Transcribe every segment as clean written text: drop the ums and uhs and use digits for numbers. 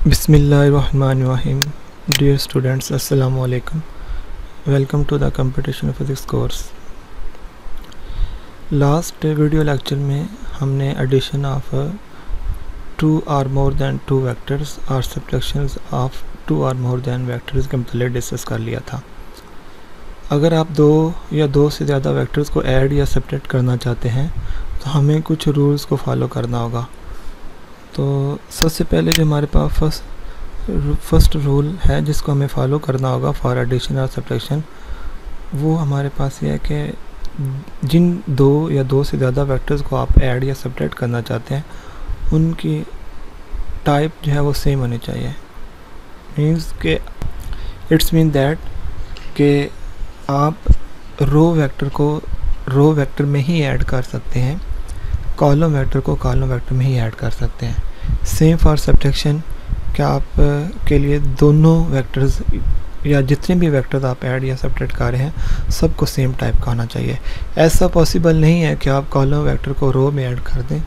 Bismillahirrahmanirrahim. Dear students, Assalamu alaikum. Welcome to the computational physics course. Last video lecture में हमने addition of two or more than two vectors और subtractions of two or more than vectors के मतलब discuss कर लिया था। अगर आप दो या दो से ज़्यादा वेक्टर्स को ऐड या सब्ट्रैक्ट करना चाहते हैं तो हमें कुछ रूल्स को फॉलो करना होगा। तो सबसे पहले जो हमारे पास फर्स्ट रूल है जिसको हमें फॉलो करना होगा फॉर एडिशन और सब्ट्रैक्शन, वो हमारे पास ये है कि जिन दो या दो से ज़्यादा वेक्टर्स को आप ऐड या सब्ट्रैक्ट करना चाहते हैं उनकी टाइप जो है वो सेम होनी चाहिए। मीन्स के इट्स मीन दैट कि आप रो वेक्टर को रो वेक्टर में ही ऐड कर सकते हैं, कॉलम वेक्टर को कॉलम वेक्टर में ही ऐड कर सकते हैं। सेम फॉर सब्ट्रैक्शन, क्या आप के लिए दोनों वेक्टर्स या जितने भी वेक्टर्स आप ऐड या सब्ट्रैक्ट कर रहे हैं सबको सेम टाइप का होना चाहिए। ऐसा पॉसिबल नहीं है कि आप कॉलम वेक्टर को रो में ऐड कर दें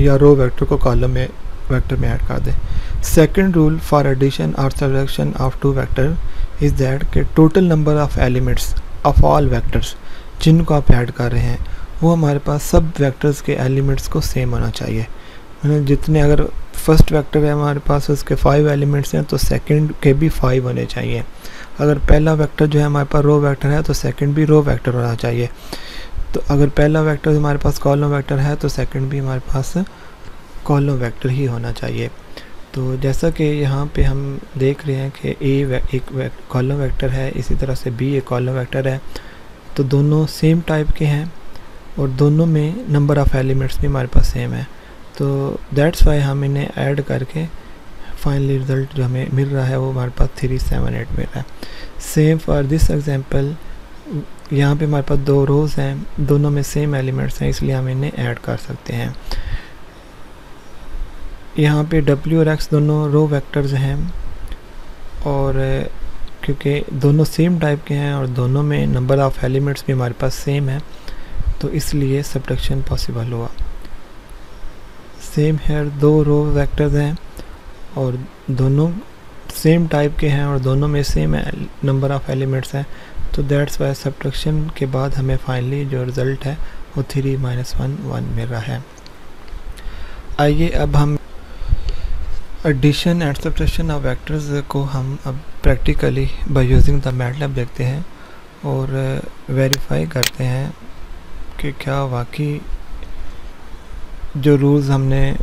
या रो वेक्टर को कॉलम में वेक्टर में ऐड कर दें। सेकंड रूल फॉर एडिशन और subtraction of two vector is that कि total number of elements of all vectors जिनको आप ऐड कर रहे हैं वो हमारे पास सब वेक्टर्स के एलिमेंट्स को सेम होना चाहिए। जितने अगर फर्स्ट वेक्टर है हमारे पास उसके 5 एलिमेंट्स हैं तो सेकंड के भी 5 होने चाहिए। अगर पहला वेक्टर जो है हमारे पास रो वेक्टर है तो सेकंड भी रो वेक्टर होना चाहिए। तो अगर पहला वेक्टर हमारे पास कॉलम वेक्टर है तो सेकंड भी हमारे पास कॉलम वेक्टर ही होना चाहिए। तो जैसा कि यहाँ पे हम देख रहे हैं कि ए एक कॉलम वेक्टर है, इसी तरह से बी एक कॉलम वेक्टर है, तो दोनों सेम टाइप के हैं और दोनों में नंबर ऑफ़ एलिमेंट्स भी हमारे पास सेम है। तो दैट्स वाई हम इन्हें ऐड करके फाइनली रिज़ल्ट जो हमें मिल रहा है वो हमारे पास 378 मिल रहा है। सेम फॉर दिस एग्जांपल, यहाँ पे हमारे पास दो रोज़ हैं, दोनों में सेम एलिमेंट्स हैं, इसलिए हम इन्हें ऐड कर सकते हैं। यहाँ पे W और X दोनों रो वेक्टर्स हैं और क्योंकि दोनों सेम टाइप के हैं और दोनों में नंबर ऑफ़ एलिमेंट्स भी हमारे पास सेम है तो इसलिए सब्ट्रैक्शन पॉसिबल हुआ। सेम है, दो रो वेक्टर्स हैं और दोनों सेम टाइप के हैं और दोनों में सेम नंबर ऑफ़ एलिमेंट्स हैं, तो दैट्स वाई सब्ट्रैक्शन के बाद हमें फाइनली जो रिज़ल्ट है वो 3 - 1 1 मिल रहा है। आइए अब हम addition and subtraction of vectors को हम अब practically by using the MATLAB देखते हैं और वेरीफाई करते हैं कि क्या वाकई जो रूल्स हमने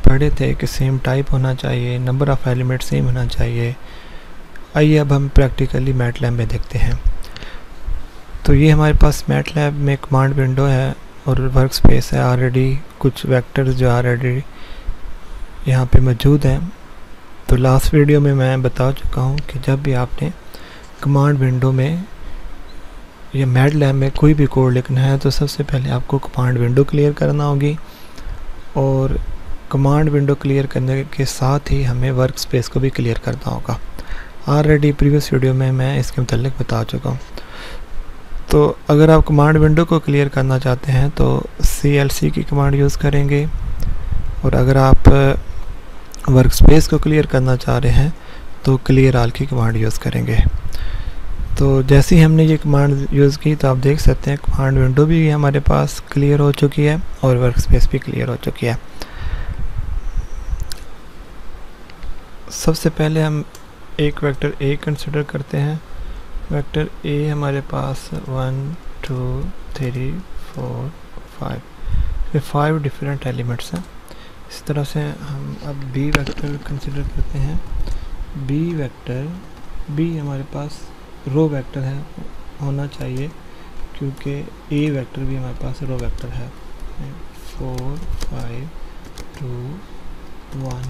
पढ़े थे कि सेम टाइप होना चाहिए, नंबर ऑफ़ एलिमेंट सेम होना चाहिए। आइए अब हम प्रैक्टिकली मैटलैब में देखते हैं। तो ये हमारे पास मैटलैब में कमांड विंडो है और वर्क स्पेस है। ऑलरेडी कुछ वेक्टर्स जो ऑलरेडी यहाँ पे मौजूद हैं। तो लास्ट वीडियो में मैं बता चुका हूँ कि जब भी आपने कमांड विंडो में या मैटलैब में कोई भी कोड लिखना है तो सबसे पहले आपको कमांड विंडो क्लियर करना होगी और कमांड विंडो क्लियर करने के साथ ही हमें वर्क स्पेस को भी क्लियर करना होगा। ऑलरेडी प्रीवियस वीडियो में मैं इसके मुतालिक बता चुका हूँ। तो अगर आप कमांड विंडो को क्लियर करना चाहते हैं तो CLC की कमांड यूज़ करेंगे और अगर आप वर्क स्पेस को क्लियर करना चाह रहे हैं तो क्लियर ऑल की कमांड यूज़ करेंगे। तो जैसे ही हमने ये कमांड यूज़ की तो आप देख सकते हैं कमांड विंडो भी हमारे पास क्लियर हो चुकी है और वर्क स्पेस भी क्लियर हो चुकी है। सबसे पहले हम एक वेक्टर A कंसिडर करते हैं। वेक्टर A हमारे पास 1 2 3 4 5 ये 5 डिफरेंट एलिमेंट्स हैं। इस तरह से हम अब B वेक्टर कंसिडर करते हैं। B वेक्टर B हमारे पास रो वेक्टर है होना चाहिए क्योंकि A वेक्टर भी हमारे पास रो वेक्टर है। 4 5 2 1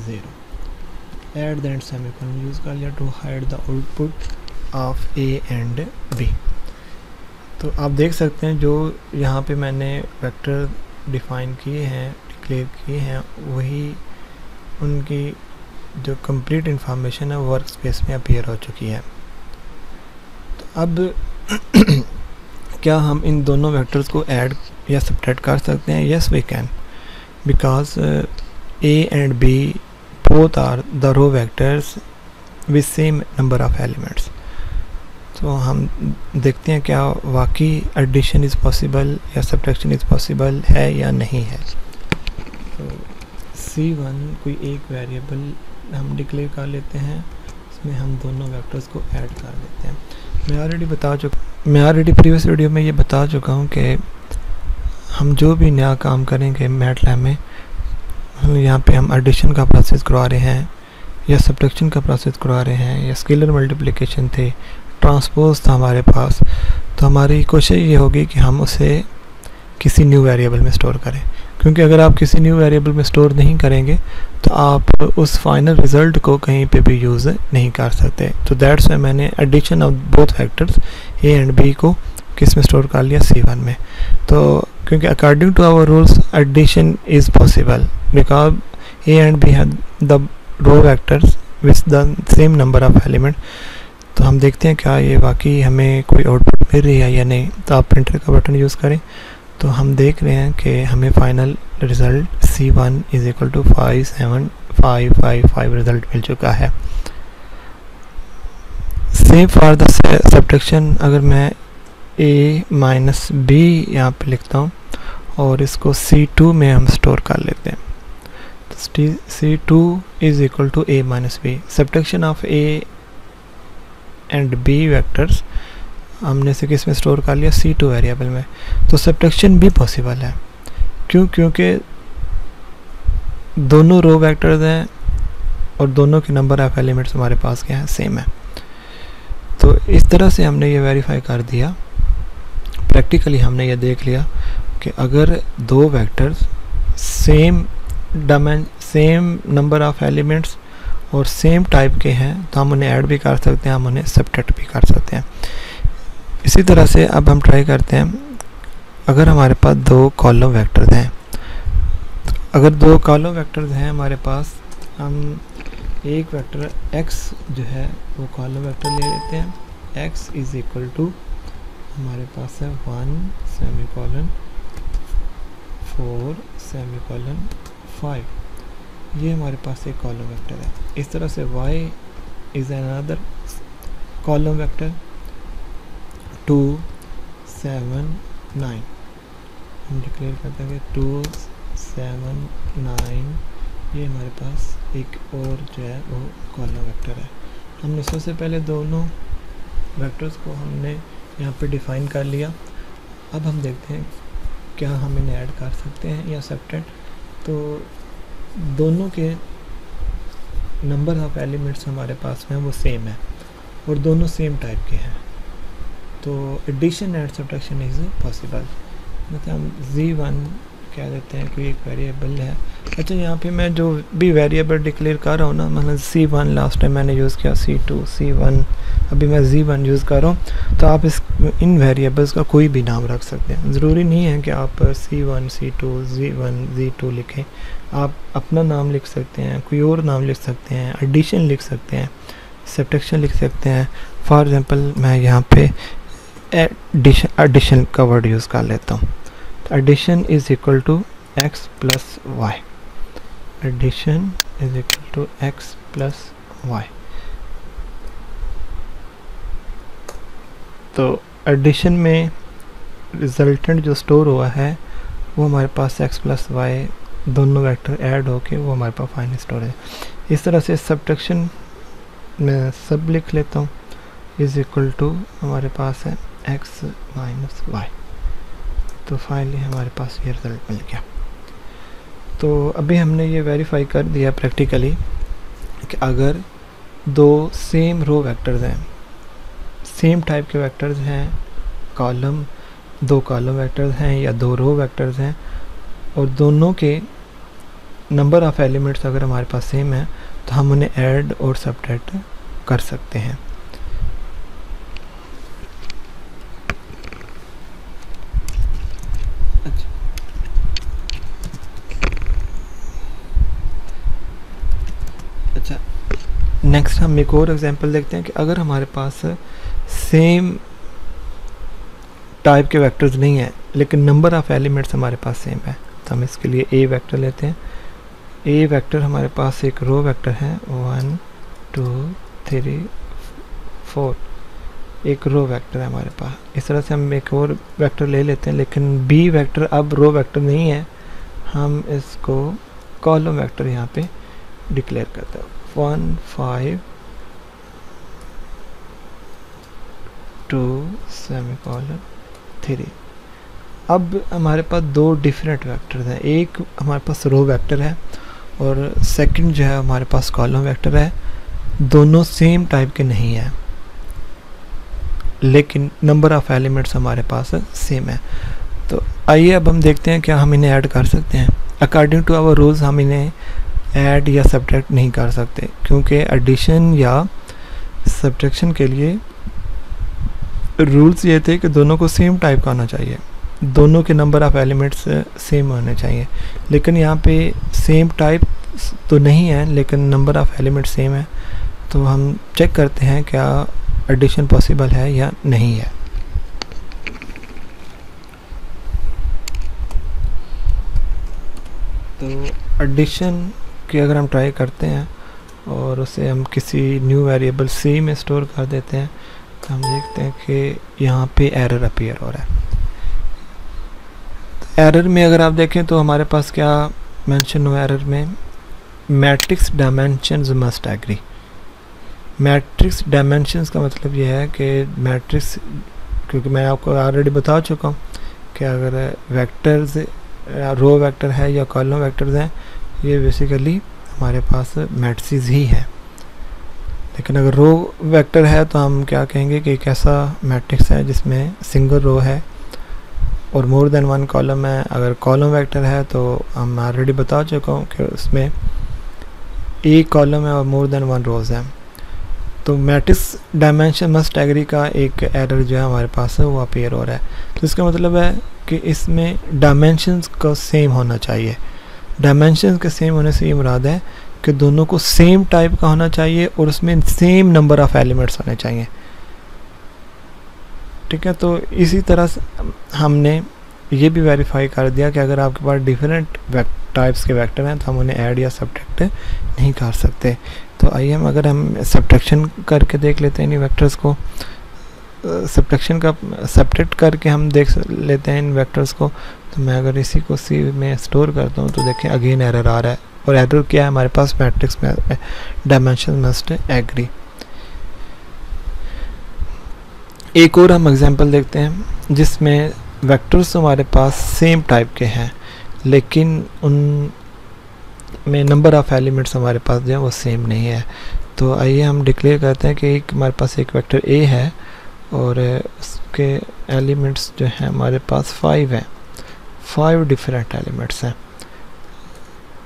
0 at the end semicolon use कर लिया to hide the output of A and B। तो आप देख सकते हैं जो यहाँ पे मैंने वेक्टर डिफ़ाइन किए हैं, डिक्लेयर किए हैं, वही उनकी जो कंप्लीट इंफॉर्मेशन है वर्क स्पेस में अपीयर हो चुकी है। तो अब क्या हम इन दोनों वेक्टर्स को ऐड या सब्ट्रैक्ट कर सकते हैं? Yes we can, because A and B both are the row vectors with same number of elements. तो हम देखते हैं क्या वाकई एडिशन इज़ पॉसिबल या सब्ट्रैक्शन इज़ पॉसिबल है या नहीं है। तो C1 कोई एक वेरिएबल हम डिक्लेयर कर लेते हैं, इसमें हम दोनों वेक्टर्स को ऐड कर देते हैं। मैं ऑलरेडी प्रीवियस वीडियो में ये बता चुका हूँ कि हम जो भी नया काम करेंगे मैटलैब में, यहाँ पे हम एडिशन का प्रोसेस करवा रहे हैं या सब्ट्रैक्शन का प्रोसेस करवा रहे हैं या स्केलर मल्टीप्लिकेशन थे, ट्रांसपोज था हमारे पास, तो हमारी कोशिश ये होगी कि हम उसे किसी न्यू वेरिएबल में स्टोर करें, क्योंकि अगर आप किसी न्यू वेरिएबल में स्टोर नहीं करेंगे तो आप उस फाइनल रिज़ल्ट को कहीं पे भी यूज़ नहीं कर सकते। तो दैट्स वाई मैंने addition of both factors A and B को किस में स्टोर कर लिया, C1 में। तो क्योंकि according to our rules addition is possible because A and B have the row vectors with the same number of element. तो हम देखते हैं क्या ये वाकई हमें कोई आउटपुट मिल रही है या नहीं। तो आप प्रिंटर का बटन यूज़ करें तो हम देख रहे हैं कि हमें final result C1 is equal to 57555 result मिल चुका है। सेम फॉर द सब्ट्रैक्शन, अगर मैं a माइनस बी यहाँ पे लिखता हूँ और इसको C2 में हम स्टोर कर लेते हैं, तो C2 is equal to a minus B. Subtraction of a and b vectors हमने से किस में स्टोर कर लिया, C2 वेरिएबल में। तो सब्ट्रैक्शन भी पॉसिबल है, क्योंकि दोनों रो वेक्टर्स हैं और दोनों के नंबर ऑफ एलिमेंट्स हमारे पास क्या है, सेम है। तो इस तरह से हमने ये वेरीफाई कर दिया, प्रैक्टिकली हमने ये देख लिया कि अगर दो vectors same number of elements और सेम टाइप के हैं तो हम उन्हें ऐड भी कर सकते हैं, हम उन्हें सब्ट्रैक्ट भी कर सकते हैं। इसी तरह से अब हम ट्राई करते हैं, अगर हमारे पास दो कॉलम वेक्टर्स हैं, अगर दो कॉलम वेक्टर्स हैं हमारे पास, हम एक वेक्टर x जो है वो कॉलम वेक्टर ले लेते हैं। x इज़ इक्वल टू हमारे पास है 1 सेमीकोलन 4 सेमीकोलन 5, ये हमारे पास एक कॉलम वेक्टर है। इस तरह से y is another column vector 2 7 9, हम डिक्लेयर करते हैं कि 2 7 9, ये हमारे पास एक और जो है वो कॉलम वेक्टर है। हमने सबसे पहले दोनों वेक्टर्स को हमने यहाँ पे डिफ़ाइन कर लिया। अब हम देखते हैं क्या हम इन्हें ऐड कर सकते हैं या सब्ट्रैक्ट। तो दोनों के नंबर ऑफ एलिमेंट्स हमारे पास में वो सेम है और दोनों सेम टाइप के हैं, तो addition and subtraction is possible. मतलब हम Z1 कह देते हैं, कोई एक वेरिएबल है। अच्छा, यहाँ पे मैं जो भी वेरिएबल डिक्लेयर कर रहा हूँ ना, मतलब C1 लास्ट टाइम मैंने यूज़ किया, C2 C1, अभी मैं Z1 यूज़ कर रहा हूँ। तो आप इन वेरिएबल्स का कोई भी नाम रख सकते हैं, ज़रूरी नहीं है कि आप C1 C2 Z1 Z2 लिखें, आप अपना नाम लिख सकते हैं, कोई और नाम लिख सकते हैं, एडिशन लिख सकते हैं, सब्ट्रैक्शन लिख सकते हैं। फॉर एग्ज़ाम्पल मैं यहाँ पे एडिशन का वर्ड यूज़ कर लेता हूँ। Addition is equal to x plus Y, addition is equal to x plus Y. तो एडिशन में रिजल्टेंट जो स्टोर हुआ है वो हमारे पास x प्लस वाई दोनों वेक्टर ऐड होके वो हमारे पास फाइनल स्टोर है। इस तरह से सब्ट्रैक्शन में सब लिख लेता हूँ, इज इक्वल टू हमारे पास है x माइनस वाई। तो फाइनली हमारे पास ये रिज़ल्ट मिल गया। तो अभी हमने ये वेरीफाई कर दिया प्रैक्टिकली कि अगर दो सेम रो वेक्टर्स हैं, सेम टाइप के वेक्टर्स हैं, दो कॉलम वेक्टर्स हैं या दो रो वेक्टर्स हैं और दोनों के नंबर ऑफ़ एलिमेंट्स अगर हमारे पास सेम है तो हम उन्हें ऐड और सब्ट्रैक्ट कर सकते हैं। अच्छा, नेक्स्ट हम एक और एग्जांपल देखते हैं कि अगर हमारे पास सेम टाइप के वेक्टर्स नहीं है लेकिन नंबर ऑफ़ एलिमेंट्स हमारे पास सेम है, तो हम इसके लिए ए वेक्टर लेते हैं, ए वेक्टर हमारे पास एक रो वेक्टर है 1 2 3 4, एक रो वेक्टर है हमारे पास। इस तरह से हम एक और वेक्टर ले लेते हैं, लेकिन बी वेक्टर अब रो वेक्टर नहीं है, हम इसको कॉलम वेक्टर यहाँ पे डिक्लेयर करते हैं 1 5 2 सेमीकोलन 3। अब हमारे पास दो डिफरेंट वेक्टर्स हैं, एक हमारे पास रो वेक्टर है और सेकंड जो है हमारे पास कॉलम वेक्टर है। दोनों सेम टाइप के नहीं है, लेकिन नंबर ऑफ एलिमेंट्स हमारे पास सेम है। तो आइए अब हम देखते हैं क्या हम इन्हें ऐड कर सकते हैं। अकॉर्डिंग टू आवर रूल्स हम इन्हें ऐड या सब्ट्रैक्ट नहीं कर सकते, क्योंकि एडिशन या सब्ट्रैक्शन के लिए रूल्स ये थे कि दोनों को सेम टाइप का होना चाहिए, दोनों के नंबर ऑफ एलिमेंट्स सेम होने चाहिए। लेकिन यहाँ पे सेम टाइप तो नहीं है, लेकिन नंबर ऑफ एलिमेंट्स सेम है। तो हम चेक करते हैं क्या एडिशन पॉसिबल है या नहीं है। तो एडिशन की अगर हम ट्राई करते हैं और उसे हम किसी न्यू वेरिएबल सी में स्टोर कर देते हैं, तो हम देखते हैं कि यहाँ पे एरर अपीयर हो रहा है। तो एरर में अगर आप देखें तो हमारे पास क्या मेंशन हुआ एरर में, matrix dimensions must agree. Matrix dimensions का मतलब ये है कि मैट्रिक्स, क्योंकि मैं आपको ऑलरेडी बता चुका हूँ कि अगर वेक्टर्स रो वेक्टर है या कॉलम वेक्टर्स हैं, ये बेसिकली हमारे पास मैट्रिसेस ही है। लेकिन अगर रो वेक्टर है तो हम क्या कहेंगे कि एक ऐसा मैट्रिक्स है जिसमें सिंगल रो है और मोर देन वन कॉलम है। अगर कॉलम वेक्टर है तो हम ऑलरेडी बता चुका हूँ कि उसमें एक कॉलम है और मोर देन वन रोज है। तो मैट्रिक्स डायमेंशन मस्ट एग्री का एक एरर जो है हमारे पास है वो अपीयर हो रहा है। तो इसका मतलब है कि इसमें डायमेंशंस का सेम होना चाहिए। डायमेंशंस के सेम होने से ये मुराद है कि दोनों को सेम टाइप का होना चाहिए और उसमें सेम नंबर ऑफ एलिमेंट्स होने चाहिए। ठीक है, तो इसी तरह से हमने ये भी वेरीफाई कर दिया कि अगर आपके पास डिफरेंट टाइप्स के वेक्टर हैं तो हम उन्हें ऐड या सब्ट्रैक्ट नहीं कर सकते। तो आइए हम सब्ट्रैक्शन करके देख लेते हैं इन वेक्टर्स को। सब्ट्रैक्ट करके हम देख लेते हैं इन वेक्टर्स को। तो मैं अगर इसी को सी में स्टोर करता हूँ तो देखें अगेन एरर आ रहा है, और एरर क्या है हमारे पास, मैट्रिक्स में डायमेंशन मस्ट एग्री। एक और हम एग्जांपल देखते हैं जिसमें वेक्टर्स हमारे पास सेम टाइप के हैं, लेकिन उन में नंबर ऑफ एलिमेंट्स हमारे पास जो है वो सेम नहीं है। तो आइए हम डिक्लेयर करते हैं कि एक हमारे पास एक वेक्टर ए है और उसके एलिमेंट्स जो हैं हमारे पास 5 हैं, 5 डिफरेंट एलिमेंट्स हैं।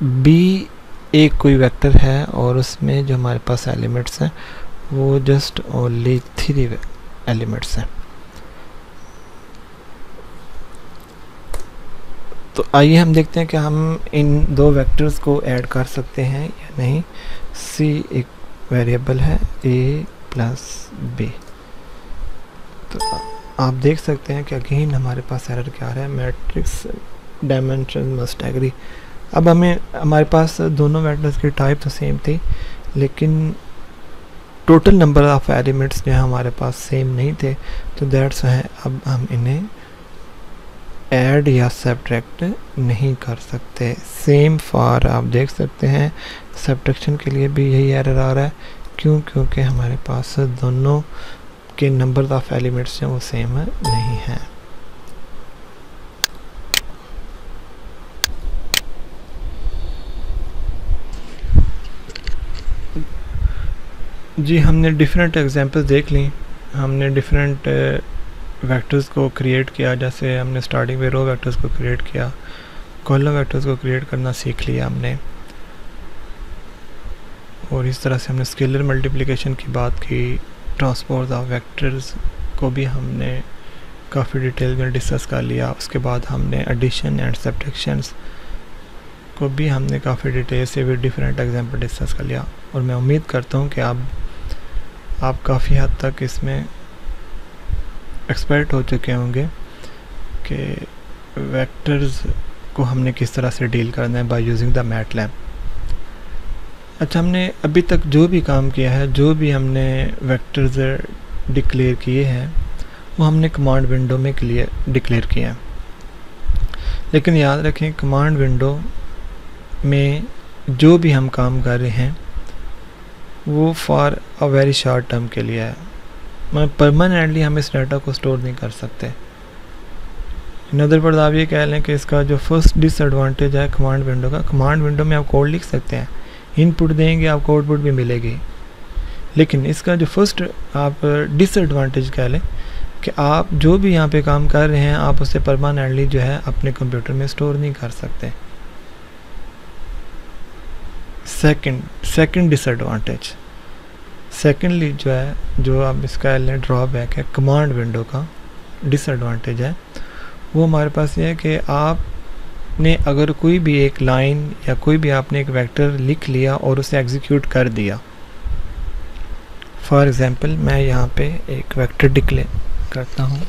बी एक कोई वेक्टर है और उसमें जो हमारे पास एलिमेंट्स हैं वो जस्ट ओनली 3 एलिमेंट्स हैं। तो आइए हम देखते हैं कि हम इन दो वेक्टर्स को ऐड कर सकते हैं या नहीं। सी एक वेरिएबल है a प्लस बी। तो आप देख सकते हैं कि अगेन हमारे पास एरर क्या आ रहा है, मैट्रिक्स डायमेंशन मस्ट एग्री। अब हमारे पास दोनों वेक्टर्स की टाइप तो सेम थी, लेकिन टोटल नंबर ऑफ एलिमेंट्स जो हमारे पास सेम नहीं थे। तो दैट्स है अब हम इन्हें ऐड या सब्ट्रैक्ट नहीं कर सकते। सेम फॉर आप देख सकते हैं सब्ट्रैक्शन के लिए भी यही एरर आ रहा है। क्यों? क्योंकि हमारे पास दोनों के नंबर ऑफ एलिमेंट्स जो वो सेम नहीं हैं। जी, हमने डिफरेंट एग्जांपल्स देख ली। हमने डिफरेंट वेक्टर्स को क्रिएट किया, जैसे हमने स्टार्टिंग में रो वेक्टर्स को क्रिएट किया, कॉलम वेक्टर्स को क्रिएट करना सीख लिया हमने, और इस तरह से हमने स्केलर मल्टीप्लिकेशन की बात की। ट्रांसपोज ऑफ वेक्टर्स को भी हमने काफ़ी डिटेल में डिस्कस कर लिया। उसके बाद हमने एडिशन एंड सब्ट्रैक्शंस को भी हमने काफ़ी डिटेल से भी डिफरेंट एग्जांपल डिस्कस कर लिया। और मैं उम्मीद करता हूँ कि आप काफ़ी हद तक इसमें एक्सपर्ट हो चुके होंगे कि वेक्टर्स को हमने किस तरह से डील करना है बाय यूजिंग द मैटलैब। अच्छा, हमने अभी तक जो भी काम किया है, जो भी हमने वेक्टर्स डिक्लेयर किए हैं, वो हमने कमांड विंडो में डिक्लेयर किया है। लेकिन याद रखें, कमांड विंडो में जो भी हम काम कर रहे हैं वो for a very short term के लिए है। मतलब परमानेंटली हम इस डाटा को स्टोर नहीं कर सकते। इन अदर वर्ड्स आप ये कह लें कि इसका जो फर्स्ट डिसएडवांटेज है कमांड विंडो का, कमांड विंडो में आप कोड लिख सकते हैं, इनपुट देंगे, आपको आउटपुट भी मिलेगी। लेकिन इसका जो फर्स्ट आप डिसएडवांटेज कह लें कि आप जो भी यहाँ पे काम कर रहे हैं आप उसे परमानेंटली जो है अपने कंप्यूटर में स्टोर नहीं कर सकते। सेकंड डिसएडवांटेज, सेकेंडली जो है, जो आप इसका ड्रॉबैक है कमांड विंडो का, डिसएडवांटेज है, वो हमारे पास ये है कि आपने अगर कोई भी एक लाइन या कोई भी आपने एक वेक्टर लिख लिया और उसे एग्जीक्यूट कर दिया। फॉर एग्जांपल मैं यहाँ पे एक वेक्टर डिक्लेयर करता हूँ,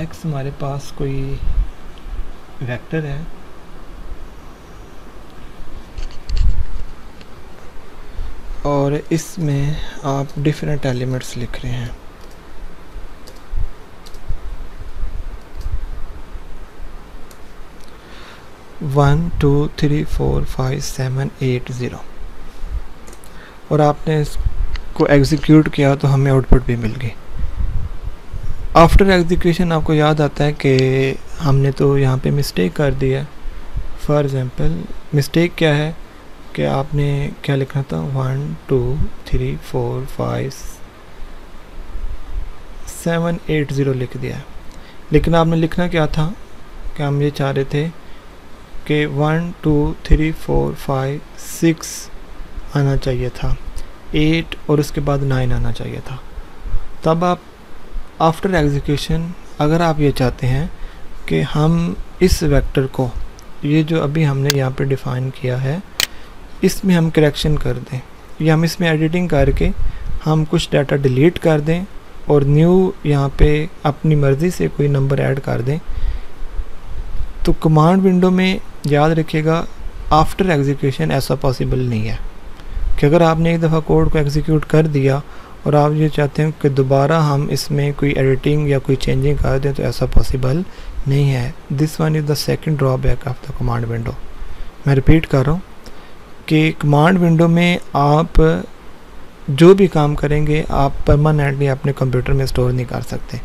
x हमारे पास कोई वेक्टर है और इसमें आप डिफरेंट एलिमेंट्स लिख रहे हैं। वन 2 3 4 5 7 8 0 और आपने इसको एग्जीक्यूट किया तो हमें आउटपुट भी मिल गई। आफ्टर एग्जीक्यूशन आपको याद आता है कि हमने तो यहाँ पे मिस्टेक कर दी है। फॉर एग्जांपल मिस्टेक क्या है कि आपने क्या लिखना था, 1 2 3 4 5 7 8 0 लिख दिया है। लेकिन आपने लिखना क्या था कि हम ये चाह रहे थे कि 1 2 3 4 5 6 आना चाहिए था, 8 और उसके बाद 9 आना चाहिए था। तब आप आफ्टर एग्जीक्यूशन अगर आप ये चाहते हैं कि हम इस वेक्टर को, ये जो अभी हमने यहाँ पे डिफ़ाइन किया है, इसमें हम करेक्शन कर दें या हम इसमें एडिटिंग करके हम कुछ डाटा डिलीट कर दें और न्यू यहाँ पे अपनी मर्ज़ी से कोई नंबर ऐड कर दें, तो कमांड विंडो में याद रखिएगा आफ्टर एग्जीक्यूशन ऐसा पॉसिबल नहीं है कि अगर आपने एक दफ़ा कोड को एग्जीक्यूट कर दिया और आप ये चाहते हैं कि दोबारा हम इसमें कोई एडिटिंग या कोई चेंजिंग कर दें, तो ऐसा पॉसिबल नहीं है। This one is the second drawback of the command window. मैं रिपीट कर रहा हूँ कि कमांड विंडो में आप जो भी काम करेंगे आप परमानेंटली अपने कंप्यूटर में स्टोर नहीं कर सकते।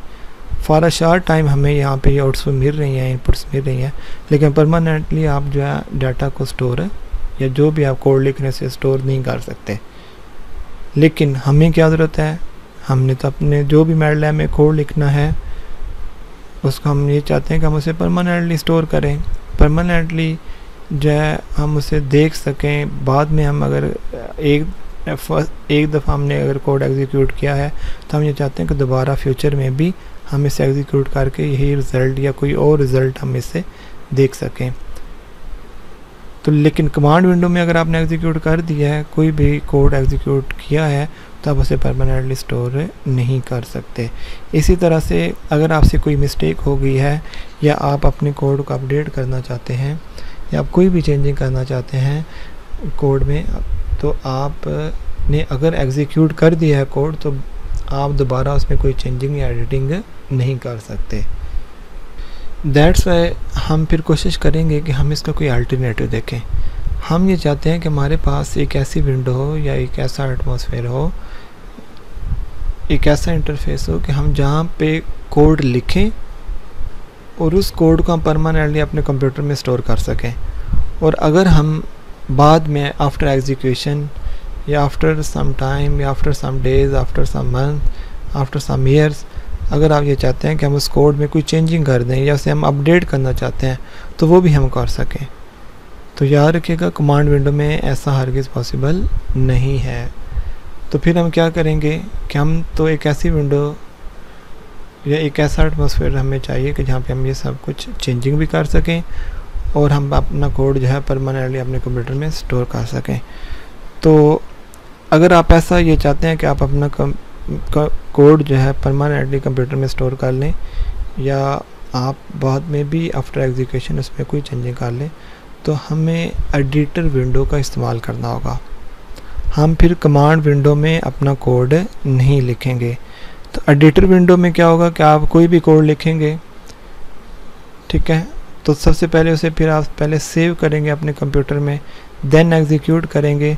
फॉर अ शॉर्ट टाइम हमें यहाँ पे ये आउटपुट मिल रही हैं, इनपुट्स मिल रही हैं, लेकिन परमानेंटली आप जो है डाटा को स्टोर या जो भी आप कोड लिखने से स्टोर नहीं कर सकते। लेकिन हमें क्या ज़रूरत है, हमने तो अपने जो भी मैटलैब में कोड लिखना है उसको हम ये चाहते हैं कि हम उसे परमानेंटली स्टोर करें, परमानेंटली जो है हम उसे देख सकें। बाद में हम अगर एक दफ़ा हमने अगर कोड एग्जीक्यूट किया है तो हम ये चाहते हैं कि दोबारा फ्यूचर में भी हम इसे एग्जीक्यूट करके यही रिज़ल्ट या कोई और रिज़ल्ट हम इससे देख सकें। तो लेकिन कमांड विंडो में अगर आपने एग्जीक्यूट कर दिया है, कोई भी कोड एग्जीक्यूट किया है, तो आप उसे परमानेंटली स्टोर नहीं कर सकते। इसी तरह से अगर आपसे कोई मिस्टेक हो गई है या आप अपने कोड को अपडेट करना चाहते हैं या आप कोई भी चेंजिंग करना चाहते हैं कोड में, तो आपने अगर एग्जीक्यूट कर दिया है कोड तो आप दोबारा उसमें कोई चेंजिंग या एडिटिंग नहीं कर सकते। दैट्स वाई हम फिर कोशिश करेंगे कि हम इसका कोई अल्टरनेटिव देखें। हम ये चाहते हैं कि हमारे पास एक ऐसी विंडो हो या एक ऐसा एटमॉस्फेयर हो, एक ऐसा इंटरफेस हो कि हम जहाँ पे कोड लिखें और उस कोड को हम परमानेंटली अपने कंप्यूटर में स्टोर कर सकें। और अगर हम बाद में आफ्टर एग्जीक्यूशन या आफ्टर सम टाइम या after some days, after some month, after some years, अगर आप ये चाहते हैं कि हम उस कोड में कोई चेंजिंग कर दें या उसे हम अपडेट करना चाहते हैं तो वो भी हम कर सकें। तो याद रखिएगा कमांड विंडो में ऐसा हरगिज़ पॉसिबल नहीं है। तो फिर हम क्या करेंगे कि हम तो एक ऐसी विंडो या एक ऐसा एटमॉस्फेयर हमें चाहिए कि जहाँ पे हम ये सब कुछ चेंजिंग भी कर सकें और हम अपना कोड जो है परमानेंटली अपने कंप्यूटर में स्टोर कर सकें। तो अगर आप ऐसा ये चाहते हैं कि आप अपना कोड जो है परमानेंटली कंप्यूटर में स्टोर कर लें या आप बाद में भी आफ्टर एग्जीक्यूशन उसमें कोई चेंजिंग कर लें, तो हमें एडिटर विंडो का इस्तेमाल करना होगा। हम फिर कमांड विंडो में अपना कोड नहीं लिखेंगे। तो एडिटर विंडो में क्या होगा कि आप कोई भी कोड लिखेंगे, ठीक है, तो सबसे पहले उसे फिर आप पहले सेव करेंगे अपने कंप्यूटर में, देन एग्जीक्यूट करेंगे।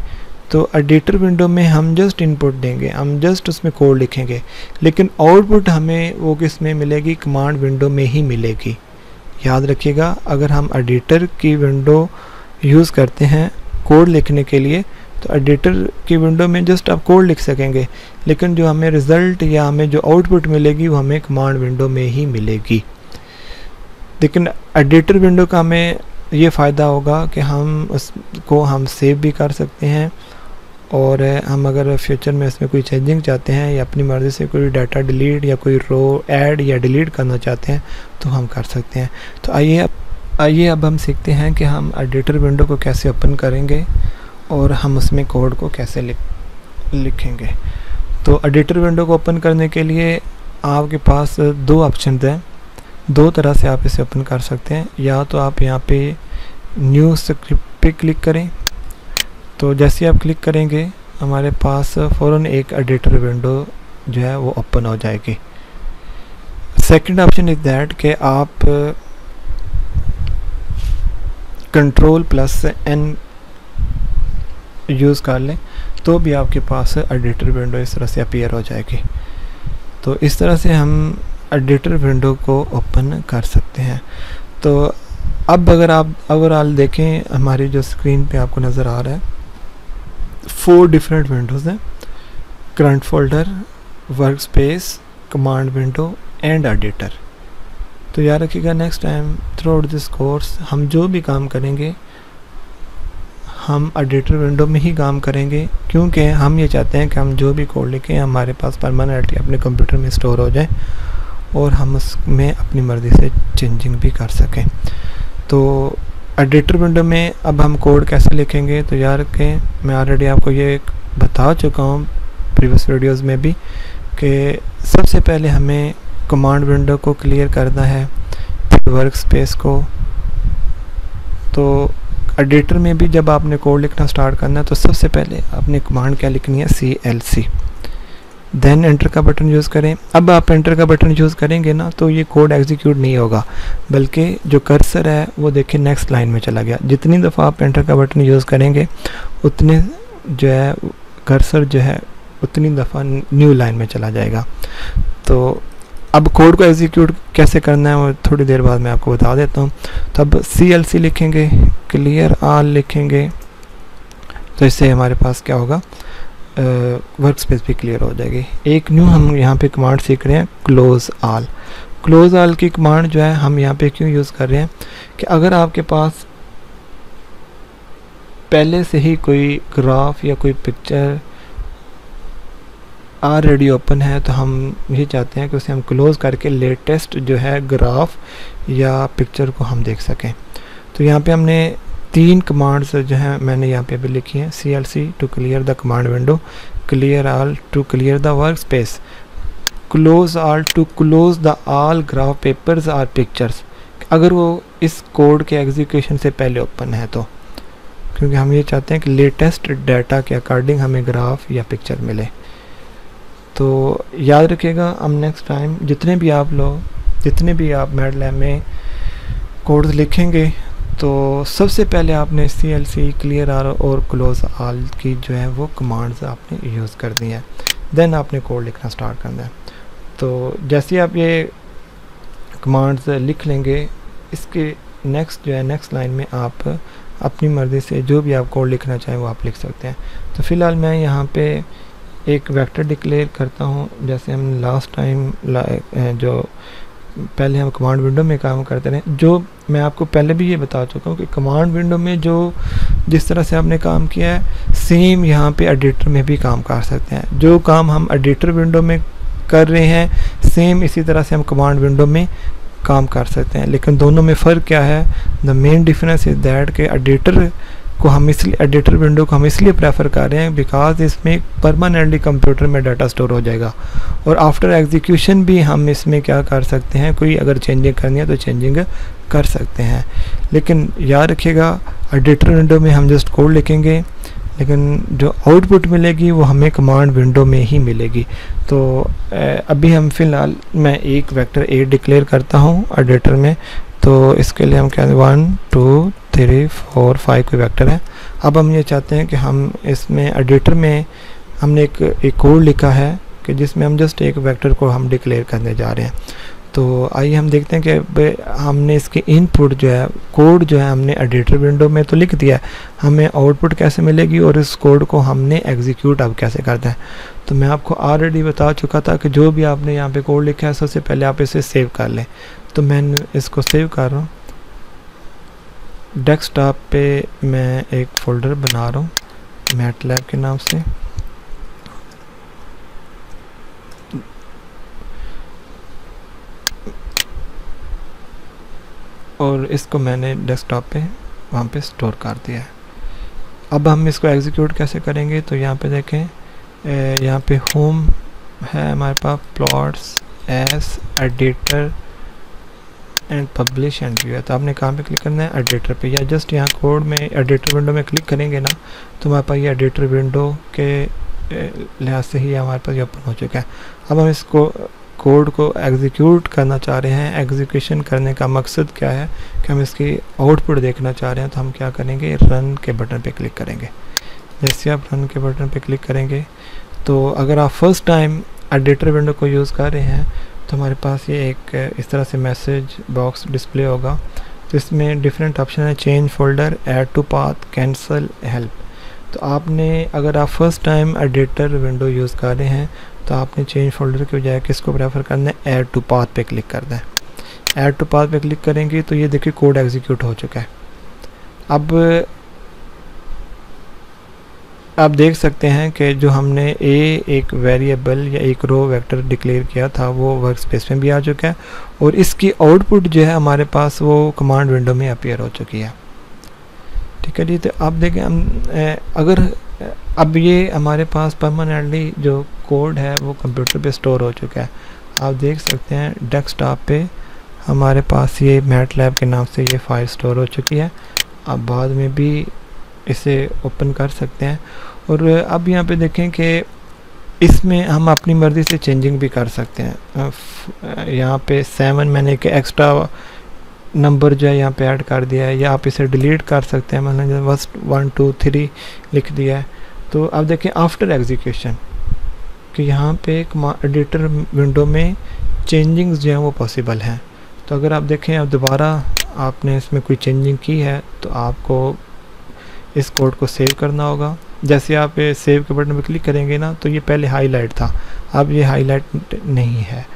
तो एडिटर विंडो में हम जस्ट इनपुट देंगे, हम जस्ट उसमें कोड लिखेंगे, लेकिन आउटपुट हमें वो किस में मिलेगी, कमांड विंडो में ही मिलेगी। याद रखिएगा, अगर हम एडिटर की विंडो यूज़ करते हैं कोड लिखने के लिए, तो एडिटर की विंडो में जस्ट आप कोड लिख सकेंगे, लेकिन जो हमें रिज़ल्ट या हमें जो आउटपुट मिलेगी वो हमें कमांड विंडो में ही मिलेगी। लेकिन एडिटर विंडो का हमें ये फ़ायदा होगा कि हम उसको हम सेव भी कर सकते हैं, और हम अगर फ्यूचर में इसमें कोई चेंजिंग चाहते हैं या अपनी मर्ज़ी से कोई डाटा डिलीट या कोई रो ऐड या डिलीट करना चाहते हैं तो हम कर सकते हैं। तो आइए अब हम सीखते हैं कि हम एडिटर विंडो को कैसे ओपन करेंगे और हम उसमें कोड को कैसे लिखेंगे। तो एडिटर विंडो को ओपन करने के लिए आपके पास दो ऑप्शन हैं, दो तरह से आप इसे ओपन कर सकते हैं। या तो आप यहाँ पे न्यू स्क्रिप्ट पे क्लिक करें, तो जैसे आप क्लिक करेंगे हमारे पास फ़ौरन एक एडिटर विंडो जो है वो ओपन हो जाएगी। सेकंड ऑप्शन इज़ दैट कि आप Ctrl+N यूज़ कर लें तो भी आपके पास एडिटर विंडो इस तरह से अपीयर हो जाएगी। तो इस तरह से हम एडिटर विंडो को ओपन कर सकते हैं। तो अब अगर आप ओवरऑल देखें, हमारी जो स्क्रीन पे आपको नज़र आ रहा है 4 डिफरेंट विंडोज़ हैं, current folder, work space, command window and editor. तो याद रखिएगा, next time through out this course हम जो भी काम करेंगे हम एडिटर विंडो में ही काम करेंगे, क्योंकि हम ये चाहते हैं कि हम जो भी कोड लिखें हमारे पास परमानेंटली अपने कंप्यूटर में स्टोर हो जाए और हम उसमें अपनी मर्ज़ी से चेंजिंग भी कर सकें। तो एडिटर विंडो में अब हम कोड कैसे लिखेंगे, तो यार कि मैं ऑलरेडी आपको ये बता चुका हूँ प्रीवियस वीडियोस में भी कि सबसे पहले हमें कमांड विंडो को क्लियर करना है, फिर वर्क स्पेस को। तो एडिटर में भी जब आपने कोड लिखना स्टार्ट करना है तो सबसे पहले आपने कमांड क्या लिखनी है, CLC, देन एंटर का बटन यूज़ करें। अब आप एंटर का बटन यूज़ करेंगे ना तो ये कोड एग्जीक्यूट नहीं होगा, बल्कि जो कर्सर है वो देखिए नेक्स्ट लाइन में चला गया। जितनी दफ़ा आप एंटर का बटन यूज़ करेंगे उतने जो है कर्सर जो है उतनी दफ़ा न्यू लाइन में चला जाएगा। तो अब कोड को एग्जीक्यूट कैसे करना है वो थोड़ी देर बाद मैं आपको बता देता हूँ। तो अब CLC लिखेंगे, क्लियर ऑल लिखेंगे, तो इससे हमारे पास क्या होगा, वर्क स्पेस भी क्लियर हो जाएगी। एक न्यू हम यहाँ पे कमांड सीख रहे हैं, क्लोज ऑल। क्लोज ऑल की कमांड जो है हम यहाँ पे क्यों यूज़ कर रहे हैं कि अगर आपके पास पहले से ही कोई ग्राफ या कोई पिक्चर ऑलरेडी ओपन है तो हम ये चाहते हैं कि उसे हम क्लोज़ करके लेटेस्ट जो है ग्राफ या पिक्चर को हम देख सकें। तो यहाँ पे हमने 3 कमांड्स जो हैं मैंने यहाँ पे अभी लिखी हैं, CLC to clear the command window, clear all to clear the work space, close all to close the all graph papers और पिक्चर्स, अगर वो इस कोड के एग्जीक्यूशन से पहले ओपन है तो, क्योंकि हम ये चाहते हैं कि लेटेस्ट डाटा के अकॉर्डिंग हमें ग्राफ या पिक्चर मिले। तो याद रखिएगा, हम नेक्स्ट टाइम जितने भी आप मैटलैब में कोड्स लिखेंगे तो सबसे पहले आपने CLC, क्लियर ऑल और क्लोज ऑल की जो है वो कमांड्स आपने यूज़ कर दी हैं, देन आपने कोड लिखना स्टार्ट करना है। तो जैसे आप ये कमांड्स लिख लेंगे, इसके नेक्स्ट जो है नेक्स्ट लाइन में आप अपनी मर्ज़ी से जो भी आप कोड लिखना चाहें वो आप लिख सकते हैं। तो फ़िलहाल मैं यहाँ पे एक वेक्टर डिक्लेयर करता हूँ, जैसे हम लास्ट टाइम जो पहले हम कमांड विंडो में काम करते रहे, जो मैं आपको पहले भी ये बता चुका हूँ कि कमांड विंडो में जो जिस तरह से आपने काम किया है सेम यहाँ पे एडिटर में भी काम कर सकते हैं। जो काम हम एडिटर विंडो में कर रहे हैं सेम इसी तरह से हम कमांड विंडो में काम कर सकते हैं, लेकिन दोनों में फ़र्क क्या है, the main difference is that कि एडिटर को हम इसलिए एडिटर विंडो को हम इसलिए प्रेफर कर रहे हैं बिकॉज इसमें परमानेंटली कंप्यूटर में डाटा स्टोर हो जाएगा, और आफ्टर एग्जीक्यूशन भी हम इसमें क्या कर सकते हैं, कोई अगर चेंजिंग करनी है तो चेंजिंग कर सकते हैं। लेकिन याद रखिएगा एडिटर विंडो में हम जस्ट कोड लिखेंगे, लेकिन जो आउटपुट मिलेगी वो हमें कमांड विंडो में ही मिलेगी। तो अभी हम फ़िलहाल मैं एक वेक्टर ए डिक्लेयर करता हूँ एडिटर में। तो इसके लिए हम क्या 1 2 3 4 5 कोई वेक्टर है। अब हम ये चाहते हैं कि हम इसमें एडिटर में हमने एक कोड लिखा है कि जिसमें हम जस्ट एक वेक्टर को हम डिक्लेयर करने जा रहे हैं। तो आइए हम देखते हैं कि हमने इसकी इनपुट जो है कोड जो है हमने एडिटर विंडो में तो लिख दिया है, हमें आउटपुट कैसे मिलेगी और इस कोड को हमने एग्जीक्यूट अब कैसे करना है। तो मैं आपको ऑलरेडी बता चुका था कि जो भी आपने यहाँ पे कोड लिखा है सबसे पहले आप इसे सेव कर लें। तो मैं इसको सेव कर रहा हूँ, डेस्कटॉप पे मैं एक फ़ोल्डर बना रहा हूँ मैटलैब के नाम से। और इसको मैंने डेस्कटॉप पे वहाँ पे स्टोर कर दिया है। अब हम इसको एग्जीक्यूट कैसे करेंगे, तो यहाँ पे देखें, यहाँ पे होम है हमारे पास, plots as editor and publish and view है। तो आपने कहाँ पे क्लिक करना है, एडिटर पे, या जस्ट यहाँ कोड में एडिटर विंडो में क्लिक करेंगे ना तो हमारे पास ये एडिटर विंडो के लिहाज से ही हमारे पास ये ओपन हो चुका है। अब हम इसको कोड को एग्जीक्यूट करना चाह रहे हैं। एग्जीक्यूशन करने का मकसद क्या है कि हम इसकी आउटपुट देखना चाह रहे हैं। तो हम क्या करेंगे, रन के बटन पे क्लिक करेंगे। जैसे आप रन के बटन पे क्लिक करेंगे तो अगर आप फर्स्ट टाइम एडिटर विंडो को यूज़ कर रहे हैं तो हमारे पास ये एक इस तरह से मैसेज बॉक्स डिस्प्ले होगा। तो इसमें डिफरेंट ऑप्शन है, change folder, add to path, cancel, help. तो आपने अगर आप first time editor window use कर रहे हैं तो आपने चेंज फोल्डर के बजाय किसको प्रेफर करना है, ऐड टू पाथ पे क्लिक करना है। ऐड टू पाथ पे क्लिक करेंगे तो ये देखिए कोड एग्जीक्यूट हो चुका है। अब आप देख सकते हैं कि जो हमने एक वेरिएबल या एक रो वेक्टर डिक्लेयर किया था वो वर्क स्पेस में भी आ चुका है, और इसकी आउटपुट जो है हमारे पास वो कमांड विंडो में अपीयर हो चुकी है। ठीक है जी। तो आप देखें हम अगर अब ये हमारे पास परमानेंटली जो कोड है वो कंप्यूटर पे स्टोर हो चुका है। आप देख सकते हैं डेस्कटॉप पे हमारे पास ये मैटलैब के नाम से ये फाइल स्टोर हो चुकी है। आप बाद में भी इसे ओपन कर सकते हैं। और अब यहाँ पे देखें कि इसमें हम अपनी मर्ज़ी से चेंजिंग भी कर सकते हैं। यहाँ पे 7 मैंने एक एक्स्ट्रा नंबर जो है यहाँ पे ऐड कर दिया है, या आप इसे डिलीट कर सकते हैं। मैंने बस 1 2 3 लिख दिया है। तो अब देखें आफ्टर एग्जीक्यूशन कि यहाँ पे एक एडिटर विंडो में चेंजिंग्स जो हैं वो पॉसिबल हैं। तो अगर आप देखें अब दोबारा आपने इसमें कोई चेंजिंग की है तो आपको इस कोड को सेव करना होगा। जैसे आप सेव के बटन पर क्लिक करेंगे ना तो ये पहले हाईलाइट था, अब ये हाईलाइट नहीं है।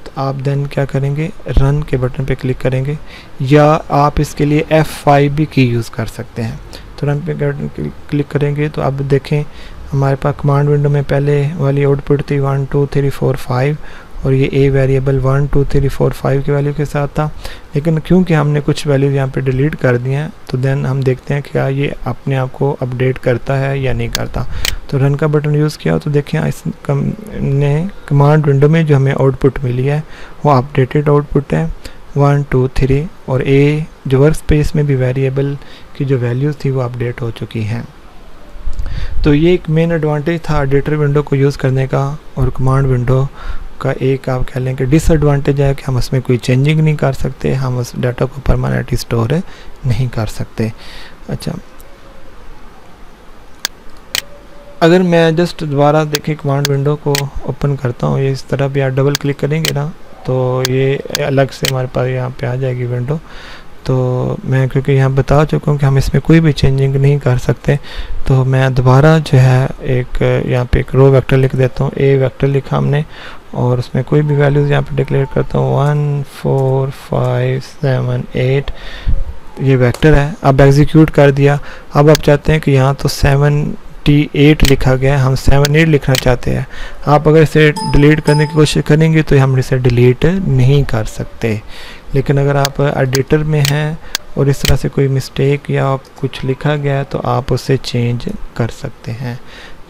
तो आप देन क्या करेंगे, रन के बटन पे क्लिक करेंगे, या आप इसके लिए F5 भी की यूज़ कर सकते हैं। तो रन पे क्लिक करेंगे तो अब देखें हमारे पास कमांड विंडो में पहले वाली आउटपुट थी 1 2 3 4 5, और ये ए वेरिएबल 1 2 3 4 5 की वैल्यू के साथ था। लेकिन क्योंकि हमने कुछ वैल्यू यहाँ पे डिलीट कर दी हैं तो देन हम देखते हैं क्या ये अपने आप को अपडेट करता है या नहीं करता। तो रन का बटन यूज़ किया तो देखें इस ने कमांड विंडो में जो हमें आउटपुट मिली है वो अपडेटेड आउटपुट है 1 2 3, और ए जो वर्क स्पेस में भी वेरिएबल की जो वैल्यूज़ थी वो अपडेट हो चुकी हैं। तो ये एक मेन एडवांटेज था एडिटर विंडो को यूज़ करने का। और कमांड विंडो का एक आप कह लें कि डिसएडवांटेज है कि हम उसमें कोई चेंजिंग नहीं कर सकते, हम उस डाटा को परमानेंटली स्टोर नहीं कर सकते। अच्छा, अगर मैं जस्ट दोबारा देखें कमांड विंडो को ओपन करता हूँ, ये इस तरह भी आप डबल क्लिक करेंगे ना तो ये अलग से हमारे पास यहाँ पे आ जाएगी विंडो। तो मैं क्योंकि यहाँ बता चुका हूँ कि हम इसमें कोई भी चेंजिंग नहीं कर सकते, तो मैं दोबारा जो है एक यहाँ पे एक रो वेक्टर लिख देता हूँ। ए वेक्टर लिखा हमने और उसमें कोई भी वैल्यूज़ यहाँ पे डिक्लेयर करता हूँ 1 4 5 7 8, ये वेक्टर है। अब एग्जीक्यूट कर दिया। अब आप चाहते हैं कि यहाँ तो 78 लिखा गया है, हम 78 लिखना चाहते हैं। आप अगर इसे डिलीट करने की कोशिश करेंगे तो हम इसे डिलीट नहीं कर सकते। लेकिन अगर आप एडिटर में हैं और इस तरह से कोई मिस्टेक या कुछ लिखा गया है तो आप उसे चेंज कर सकते हैं।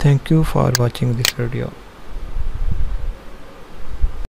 Thank you for watching this video.